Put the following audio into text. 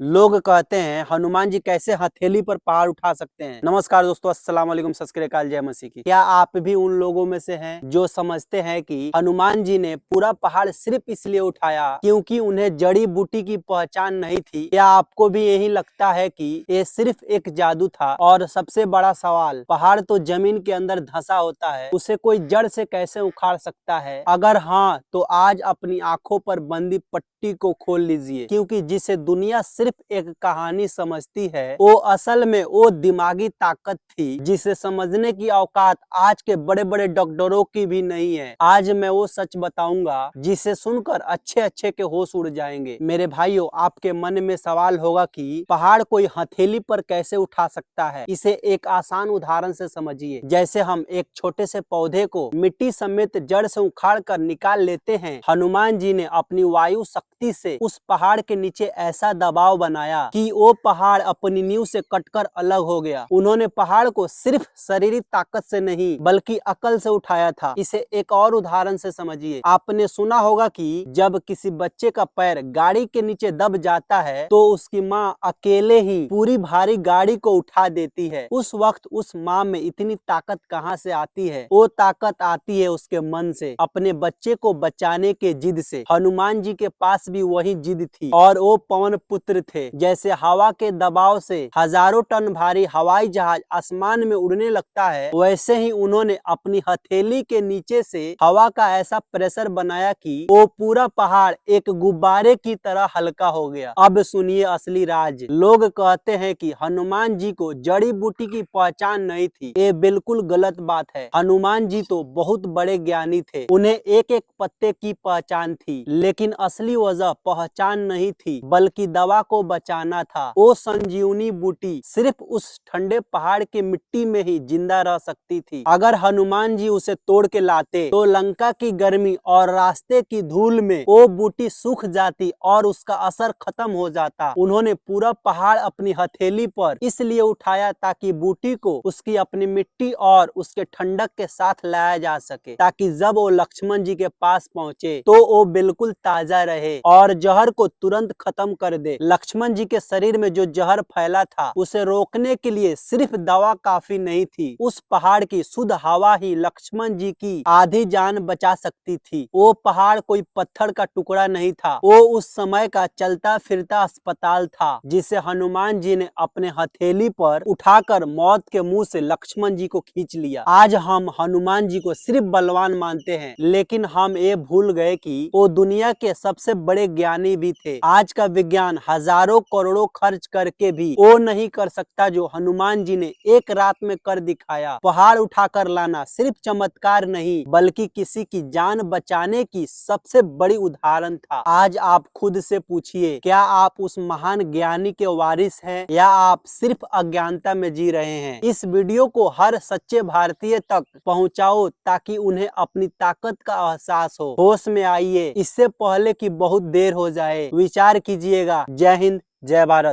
लोग कहते हैं हनुमान जी कैसे हथेली पर पहाड़ उठा सकते हैं। नमस्कार दोस्तों, अस्सलाम वालेकुम, सत श्री अकाल, जय मसीह की। क्या आप भी उन लोगों में से हैं जो समझते हैं कि हनुमान जी ने पूरा पहाड़ सिर्फ इसलिए उठाया क्योंकि उन्हें जड़ी बूटी की पहचान नहीं थी? क्या आपको भी यही लगता है कि ये सिर्फ एक जादू था? और सबसे बड़ा सवाल, पहाड़ तो जमीन के अंदर धंसा होता है, उसे कोई जड़ से कैसे उखाड़ सकता है? अगर हाँ, तो आज अपनी आंखों पर बंदी पट्टी को खोल लीजिए, क्योंकि जिसे दुनिया सिर्फ एक कहानी समझती है, वो असल में वो दिमागी ताकत थी जिसे समझने की औकात आज के बड़े बड़े डॉक्टरों की भी नहीं है। आज मैं वो सच बताऊंगा जिसे सुनकर अच्छे अच्छे के होश उड़ जाएंगे। मेरे भाइयों, आपके मन में सवाल होगा कि पहाड़ कोई हथेली पर कैसे उठा सकता है? इसे एक आसान उदाहरण से समझिए। जैसे हम एक छोटे से पौधे को मिट्टी समेत जड़ से उखाड़ कर निकाल लेते हैं, हनुमान जी ने अपनी वायु शक्ति से उस पहाड़ के नीचे ऐसा दबाव बनाया कि वो पहाड़ अपनी नींव से कटकर अलग हो गया। उन्होंने पहाड़ को सिर्फ शारीरिक ताकत से नहीं बल्कि अकल से उठाया था। इसे एक और उदाहरण से समझिए। आपने सुना होगा कि जब किसी बच्चे का पैर गाड़ी के नीचे दब जाता है तो उसकी माँ अकेले ही पूरी भारी गाड़ी को उठा देती है। उस वक्त उस माँ में इतनी ताकत कहाँ से आती है? वो ताकत आती है उसके मन से, अपने बच्चे को बचाने के जिद से। हनुमान जी के पास भी वही जिद थी और वो पवन पुत्र थे। जैसे हवा के दबाव से हजारों टन भारी हवाई जहाज आसमान में उड़ने लगता है, वैसे ही उन्होंने अपनी हथेली के नीचे से हवा का ऐसा प्रेशर बनाया कि वो पूरा पहाड़ एक गुब्बारे की तरह हल्का हो गया। अब सुनिए असली राज। लोग कहते हैं कि हनुमान जी को जड़ी बूटी की पहचान नहीं थी। ये बिल्कुल गलत बात है। हनुमान जी तो बहुत बड़े ज्ञानी थे, उन्हें एक एक पत्ते की पहचान थी, लेकिन असली वजह पहचान नहीं थी बल्कि दवा को बचाना था। वो संजीवनी बूटी सिर्फ उस ठंडे पहाड़ की मिट्टी में ही जिंदा रह सकती थी। अगर हनुमान जी उसे तोड़ के लाते तो लंका की गर्मी और रास्ते की धूल में वो बूटी सूख जाती और उसका असर खत्म हो जाता। उन्होंने पूरा पहाड़ अपनी हथेली पर इसलिए उठाया ताकि बूटी को उसकी अपनी मिट्टी और उसके ठंडक के साथ लाया जा सके, ताकि जब वो लक्ष्मण जी के पास पहुंचे तो वो बिल्कुल ताजा रहे और जहर को तुरंत खत्म कर दे। लक्ष्मण जी के शरीर में जो जहर फैला था उसे रोकने के लिए सिर्फ दवा काफी नहीं थी। उस पहाड़ की शुद्ध हवा ही लक्ष्मण जी की आधी जान बचा सकती थी। वो पहाड़ कोई पत्थर का टुकड़ा नहीं था, वो उस समय का चलता फिरता अस्पताल था जिसे हनुमान जी ने अपने हथेली पर उठाकर मौत के मुंह से लक्ष्मण जी को खींच लिया। आज हम हनुमान जी को सिर्फ बलवान मानते हैं, लेकिन हम ये भूल गए कि वो दुनिया के सबसे बड़े ज्ञानी भी थे। आज का विज्ञान हजारों करोड़ों खर्च करके भी वो नहीं कर सकता जो हनुमान जी ने एक रात में कर दिखाया। पहाड़ उठाकर लाना सिर्फ चमत्कार नहीं बल्कि किसी की जान बचाने की सबसे बड़ी उदाहरण था। आज आप खुद से पूछिए, क्या आप उस महान ज्ञानी के वारिस हैं या आप सिर्फ अज्ञानता में जी रहे हैं? इस वीडियो को हर सच्चे भारतीय तक पहुंचाओ ताकि उन्हें अपनी ताकत का एहसास हो। होश में आइए, इससे पहले कि बहुत देर हो जाए। विचार कीजिएगा। जय हिंद, जय भारत।